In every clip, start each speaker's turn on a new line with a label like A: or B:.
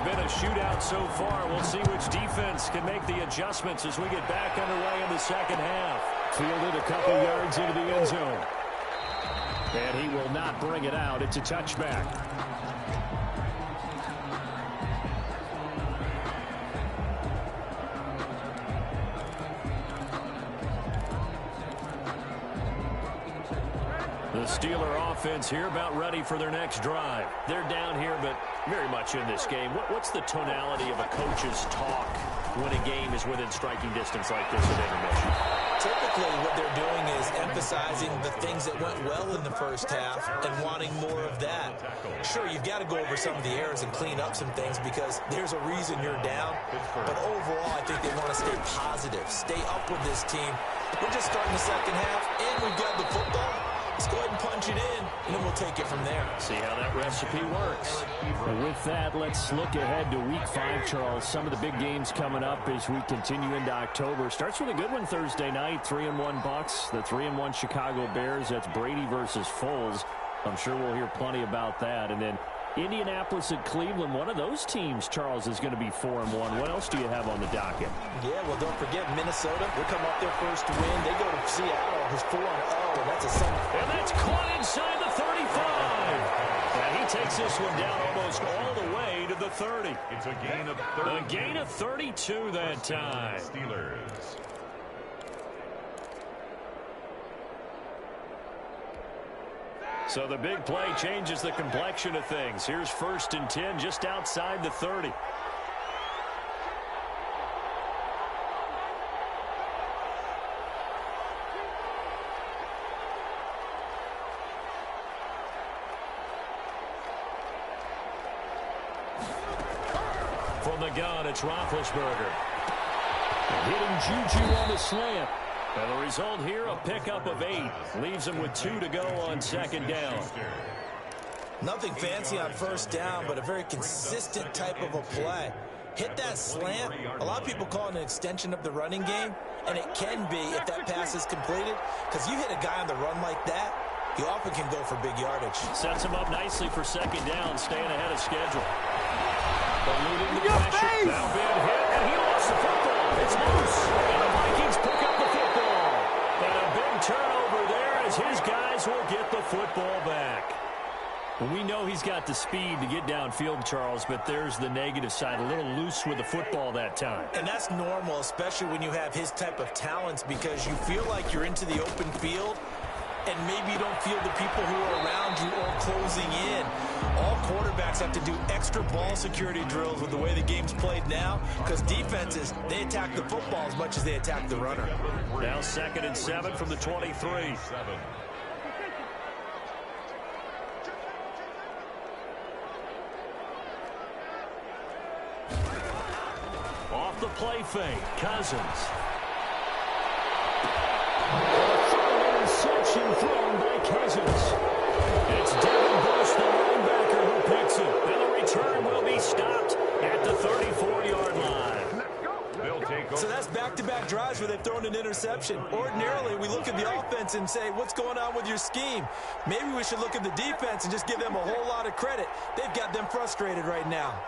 A: been a shootout so far. We'll see which defense can make the adjustments as we get back underway in the second half. Fielded a couple yards into the end zone. And he will not bring it out. It's a touchback. The Steeler offense here about ready for their next drive. They're down here, but very much in this game. What's the tonality of a coach's talk when a game is within striking distance like this at intermission?
B: Typically, what they're doing is emphasizing the things that went well in the first half and wanting more of that. Sure, you've got to go over some of the errors and clean up some things because there's a reason you're down. But overall, I think they want to stay positive, stay up with this team. We're just starting the second half, and we've got the football. Let's go ahead and punch it in, and then we'll take it from there.
A: See how that recipe works. And with that, let's look ahead to Week 5, Charles. Some of the big games coming up as we continue into October. Starts with a good one Thursday night, 3-1 Bucks, the 3-1 Chicago Bears. That's Brady versus Foles. I'm sure we'll hear plenty about that. And then Indianapolis at Cleveland, one of those teams, Charles, is going to be 4-1. What else do you have on the docket?
B: Yeah, well, don't forget Minnesota. They come off their first win. They go to Seattle, who's 4-0, and that's a Sunday.
A: And that's caught inside the 35. And he takes this one down almost all the way to the 30.
C: It's a gain of 30.
A: A gain of 32 that time.
C: Steelers.
A: So the big play changes the complexion of things. Here's 1st and 10 just outside the 30. From the gun, it's Roethlisberger. Hitting Juju on the slant. And the result here, a pickup of 8. Leaves him with 2 to go on 2nd down.
B: Nothing fancy on 1st down, but a very consistent type of a play. Hit that slant. A lot of people call it an extension of the running game, and it can be if that pass is completed, because you hit a guy on the run like that, he often can go for big yardage.
A: Sets him up nicely for 2nd down, staying ahead of schedule. Eluding the pressure. Now been hit, and he lost the football. It's loose, and the Vikings pick up the football. And a big turnover there as his guys will get the football back. We know he's got the speed to get downfield, Charles, but there's the negative side. A little loose with the football that time.
B: And that's normal, especially when you have his type of talents, because you feel like you're into the open field, and maybe you don't feel the people who are around you or closing in. All quarterbacks have to do extra ball security drills with the way the game's played now, because defenses, they attack the football as much as they attack the runner.
A: Now 2nd and 7 from the 23. Off the play fake, Cousins. Interception thrown by Cousins. It's Devin Bush, the linebacker, who picks it. And the return will be stopped at the 34-yard line.
B: So that's back-to-back drives where they've thrown an interception. Ordinarily, we look at the offense and say, what's going on with your scheme? Maybe we should look at the defense and just give them a whole lot of credit. They've got them frustrated right now.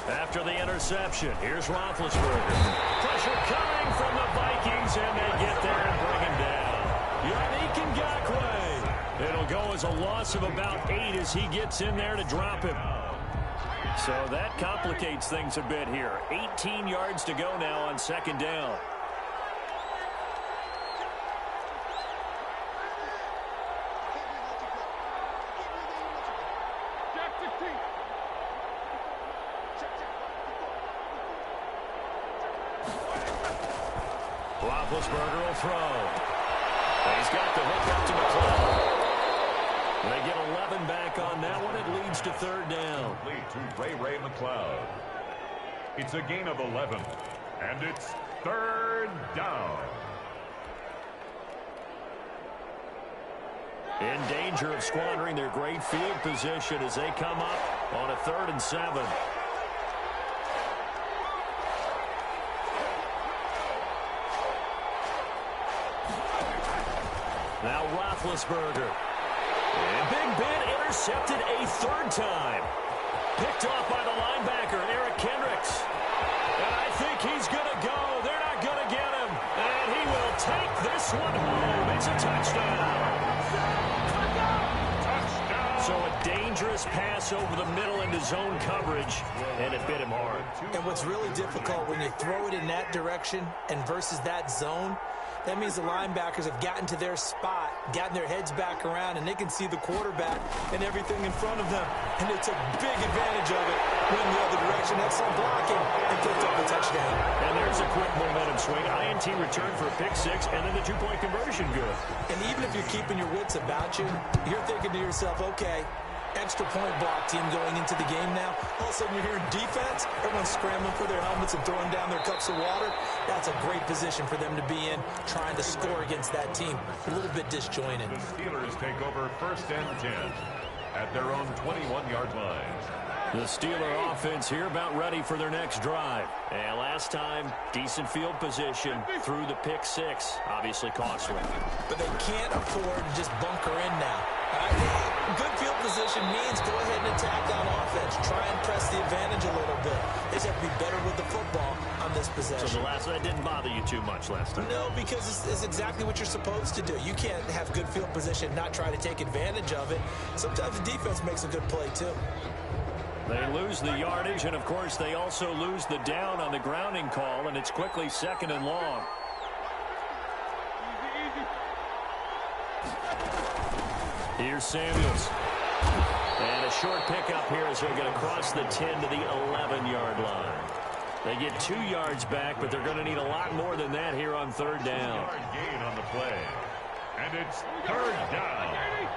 A: After the interception, here's Roethlisberger. Pressure coming from the Vikings, and they get there and bring him down. Yannick Ngakoue. It'll go as a loss of about 8 as he gets in there to drop him. So that complicates things a bit here. 18 yards to go now on 2nd down. Roethlisberger will throw. And he's got the hook up to McLeod. They get 11 back on that one. It leads to 3rd down.
C: Lead to Ray McLeod. It's a gain of 11, and it's 3rd down.
A: In danger of squandering their great field position as they come up on a 3rd and 7. Now Roethlisberger. And Big Ben intercepted a third time. Picked off by the linebacker, Eric Kendricks. And I think he's going to go. They're not going to get him. And he will take this one home. It's a touchdown. So a dangerous pass over the middle into zone coverage, and it bit him hard.
B: And what's really difficult when you throw it in that direction and versus that zone, that means the linebackers have gotten to their spot, gotten their heads back around, and they can see the quarterback and everything in front of them. And they took big advantage of it, went the other direction, had some blocking, and picked up a touchdown.
A: And there's a quick momentum swing. INT return for a pick six, and then the two-point conversion good.
B: And even if you're keeping your wits about you, you're thinking to yourself, okay, extra point block team going into the game now. All of a sudden you're hearing defense. Everyone's scrambling for their helmets and throwing down their cups of water. That's a great position for them to be in, trying to score against that team. A little bit disjointed.
C: The Steelers take over 1st and 10 at their own 21-yard line.
A: The Steeler offense here about ready for their next drive. And last time, decent field position through the pick six. Obviously costly.
B: But they can't afford to just bunker in now. Good field position means go ahead and attack on offense. Try and press the advantage a little bit. They just have to be better with the football on this possession.
A: So that didn't bother you too much last time?
B: No, because it's exactly what you're supposed to do. You can't have good field position, not try to take advantage of it. Sometimes the defense makes a good play, too.
A: They lose the yardage, and, of course, they also lose the down on the grounding call, and it's quickly 2nd and long. Here's Samuels. And a short pickup here as they're going to cross the 10 to the 11-yard line. They get 2 yards back, but they're going to need a lot more than that here on 3rd down.
C: 2-yard gain on the play. And it's 3rd down.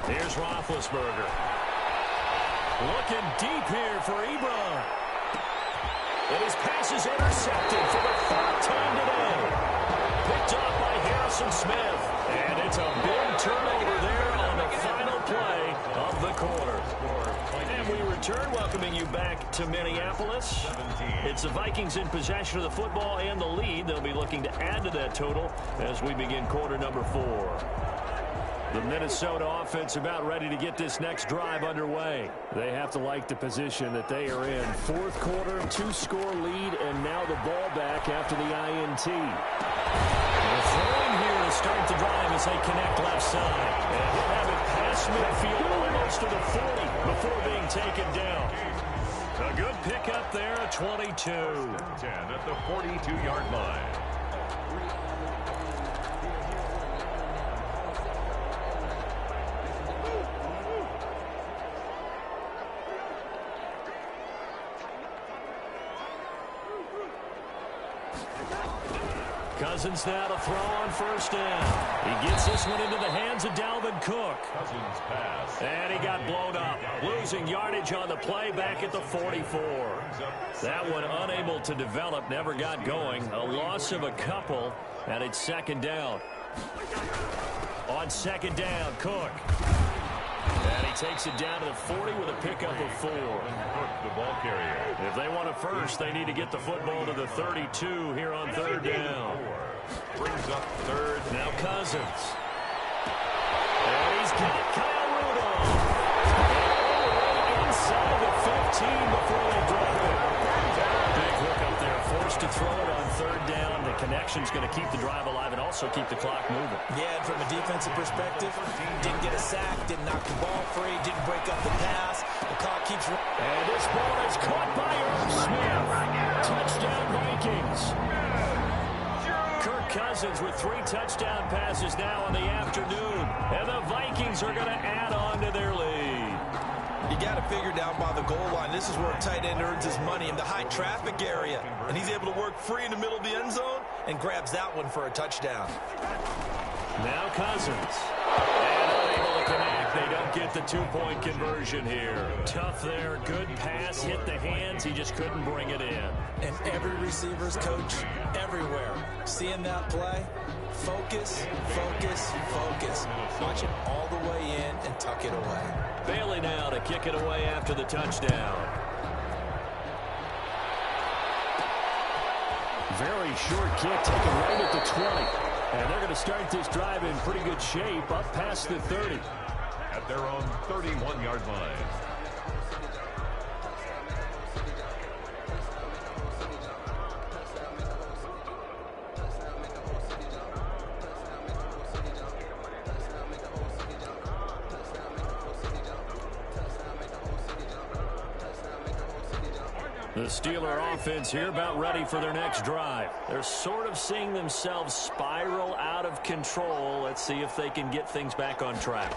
A: Here's Roethlisberger. Looking deep here for Ebron. And his pass is intercepted for the 3rd time today. Picked off by Harrison Smith. And it's a big turnover there on the final play of the quarter. And we return, welcoming you back to Minneapolis. It's the Vikings in possession of the football and the lead. They'll be looking to add to that total as we begin quarter number 4. The Minnesota offense about ready to get this next drive underway. They have to like the position that they are in. 4th quarter, 2-score lead, and now the ball back after the INT. They're throwing here to start the drive as they connect left side. And he'll have it past midfield almost to the 40 before being taken down. A good pickup there, a 22.
C: 10 at the 42-yard line.
A: Cousins now to throw on 1st down. He gets this one into the hands of Dalvin Cook.
C: Cousins pass.
A: And he got blown up. Losing yardage on the play back at the 44. That one unable to develop, never got going. A loss of a couple, and it's 2nd down. On 2nd down, Cook. And he takes it down to the 40 with a pickup of 4.
C: Cook, the ball carrier.
A: If they want a first, they need to get the football to the 32 here on 3rd down.
C: Brings up 3rd.
A: Now Cousins. And he's got Kyle Rudolph. And inside the 15 before they drop it. Big hook up there. Forced to throw it on 3rd down. The connection's going to keep the drive alive and also keep the clock moving.
B: Yeah, and from a defensive perspective, didn't get a sack, didn't knock the ball free, didn't break up the pass. The clock keeps running.
A: And this ball is caught by Irv Smith. Touchdown Vikings. Kirk Cousins with 3 touchdown passes now in the afternoon. And the Vikings are going to add on to their lead.
B: You got to figure down by the goal line. This is where a tight end earns his money, in the high traffic area. And he's able to work free in the middle of the end zone and grabs that one for a touchdown.
A: Now Cousins. And unable to connect. They don't get the two-point conversion here. Tough there. Good pass. Hit the hands. He just couldn't bring it in.
B: And every receiver's coach everywhere. Seeing that play, focus, focus, focus. Watch it all the way in and tuck it away.
A: Bailey now to kick it away after the touchdown. Very short kick taken right at the 20. And they're going to start this drive in pretty good shape up past the 30.
C: At their own 31-yard line.
A: The Steeler offense here about ready for their next drive. They're sort of seeing themselves spiral out of control. Let's see if they can get things back on track.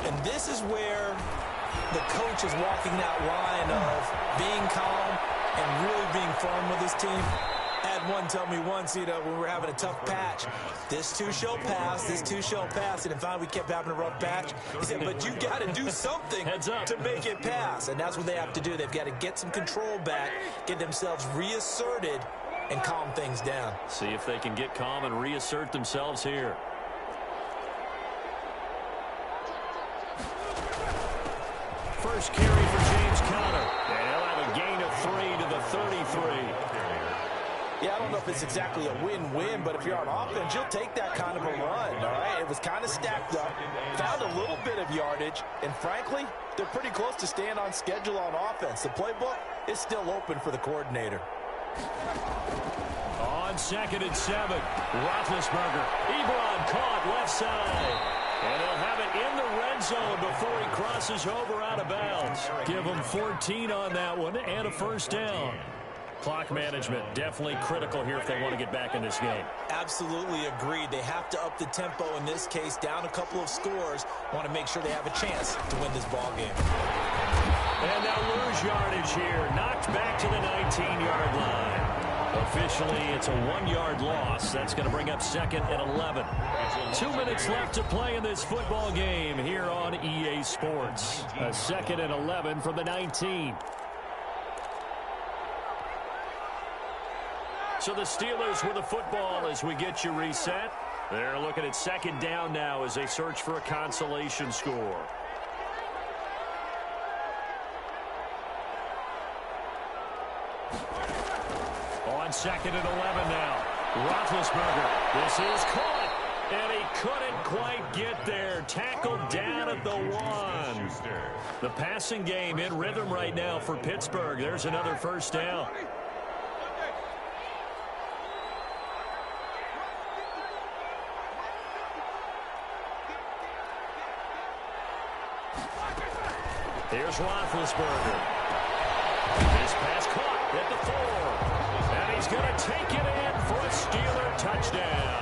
B: And this is where the coach is walking that line of being calm and really being firm with his team. I had one tell me once, when we were having a tough patch, this too shall pass, this too shall pass. And finally we kept having a rough patch. He said, but you got to do something to make it pass. And that's what they have to do. They've got to get some control back, get themselves reasserted, and calm things down.
A: See if they can get calm and reassert themselves here. First carry for James Conner. And he'll have a gain of 3 to the 33.
B: Yeah, I don't know if it's exactly a win-win, but if you're on offense, you'll take that kind of a run, all right? It was kind of stacked up, found a little bit of yardage, and frankly, they're pretty close to staying on schedule on offense. The playbook is still open for the coordinator.
A: On 2nd and 7, Roethlisberger. Ebron caught left side. And they'll have it in the red zone before he crosses over out of bounds. Give them 14 on that one and a first down. Clock management definitely critical here if they want to get back in this game.
B: Absolutely agreed. They have to up the tempo in this case, down a couple of scores. Want to make sure they have a chance to win this ball game.
A: And they'll lose yardage here. Knocked back to the 19-yard line. Officially, it's a 1-yard loss. That's going to bring up 2nd and 11. 2 minutes left to play in this football game here on EA Sports. A 2nd and 11 from the 19. So the Steelers with the football as we get you reset. They're looking at 2nd down now as they search for a consolation score. On 2nd and 11 now. Roethlisberger. This is caught. And he couldn't quite get there. Tackled down at the 1. The passing game in rhythm right now for Pittsburgh. There's another first down. Here's Roethlisberger. This pass caught at the 4. And he's going to take it in for a Steeler touchdown.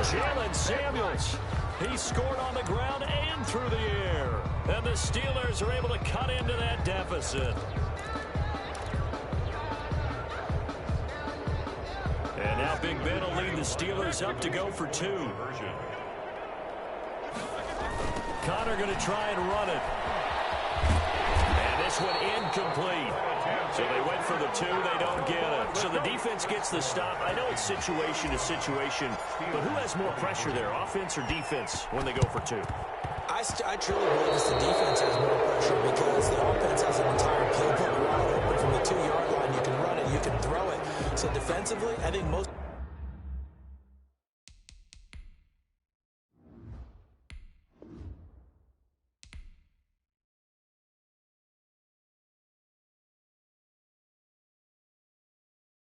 A: Jalen Samuels. He scored on the ground and through the air. And the Steelers are able to cut into that deficit. And now Big Ben will lead the Steelers up to go for 2. Conner going to try and run it. And this one incomplete. So they went for the 2. They don't get it. So the defense gets the stop. I know it's situation to situation, but who has more pressure there, offense or defense, when they go for 2?
B: I truly believe it's the defense has more pressure because the offense has an entire playbook wide open from the 2-yard line. You can run it, you can throw it. So defensively, I think most